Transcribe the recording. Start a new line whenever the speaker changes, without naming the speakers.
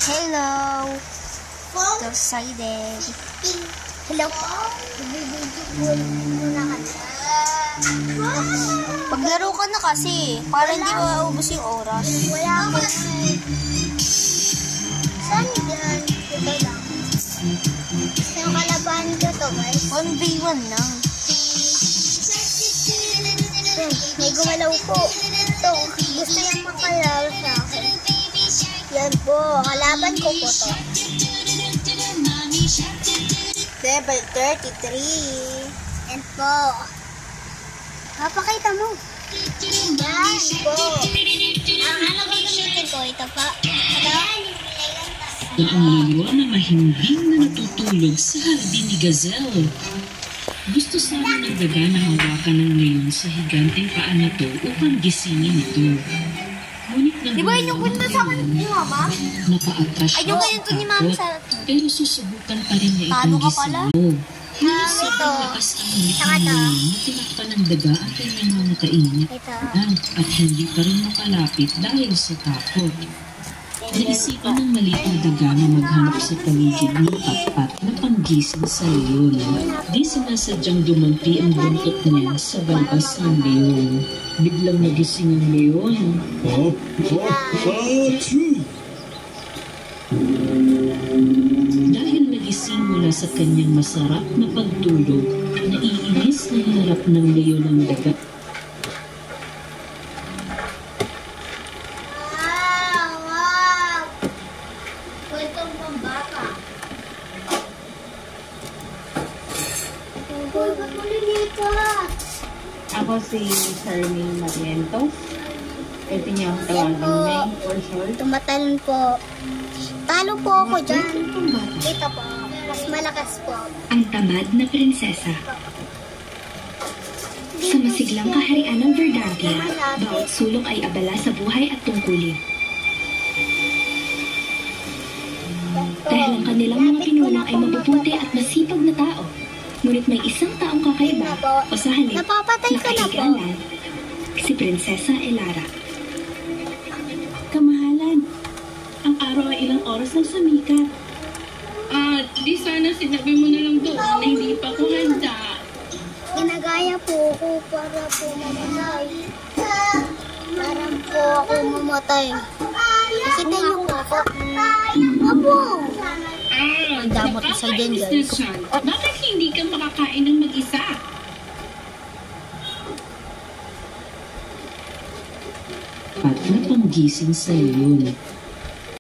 Hello. Excited. Hello po. Paglaro ka na kasi, para hindi maubos yung oras.
Wala ko. Saan yan? Ito lang. Yung kalaban ko to, guys.
1v1 lang.
May gumalaw po. Ito, gusto niyang makalaro sa akin. Yan po, kalaban ko po to.
Level 33.
Yan po. Papakita mo. Yan po. Ano gagamitin ko? Ito po.
At ang lawa na mahimbing na natutulog sa hardin ni Gazelle. Gusto sana ng daga na hawakan ng leon sa higanteng paa na to upang gisingin ito. Ngunit
Di ba yun yung punta sa akin ni Mama?
Napa-atras
Ay, yung ganito ni Mama sa...
pero susubukan pa rin niya
Talo
itong
ka pala?
gising.
Ito.
Lakas ang ulit
Saka
ng
to.
leon na tinakpan ng daga at kanyang mga kainit.
Ito.
At hindi pa rin makalapit dahil sa takot. Naisipan ng maliit na daga na maghanap sa paligid ng patpat na panggising sa leon. Di sinasadyang dumampi ang buntot niya sa balbas ng leon. Biglang nagising ang leon. Dahil nagising mula sa kanyang masarap na pagtulog, naiinis na hinarap ng leon ang daga.
Wow! Kwentong pambata. Uy, ba't mo nilipat?
Ako si Charmaine Marientos. Pwede niyo ang tawagin May for short.
Tumatalon po. Talo po ako dyan. Ito po. Mas malakas po.
Ang tamad na prinsesa. Sa masiglang kaharian ng Verdantia, bawat sulok ay abala sa buhay at tungkulin. Dahil ang kanilang mga pinuno ay mabubuti at masipag na tao. Ngunit may isang taong kakaiba o sa halip
Napapatay ka na po.
nakaigalan, si Prinsesa Elara.
Kamahalan, ang araw ay ilang oras ng sumikat.
Di sana sinabi mo na lang doon na hindi pa ko handa.
Ginagaya po ako para po mamatay. Parang po ako mamatay. Kasi tayo po ako. Abo!
Ang damot isa dyan, guys.
Bakit hindi ka makakain ng mag-isa?
At napanggising sa leon.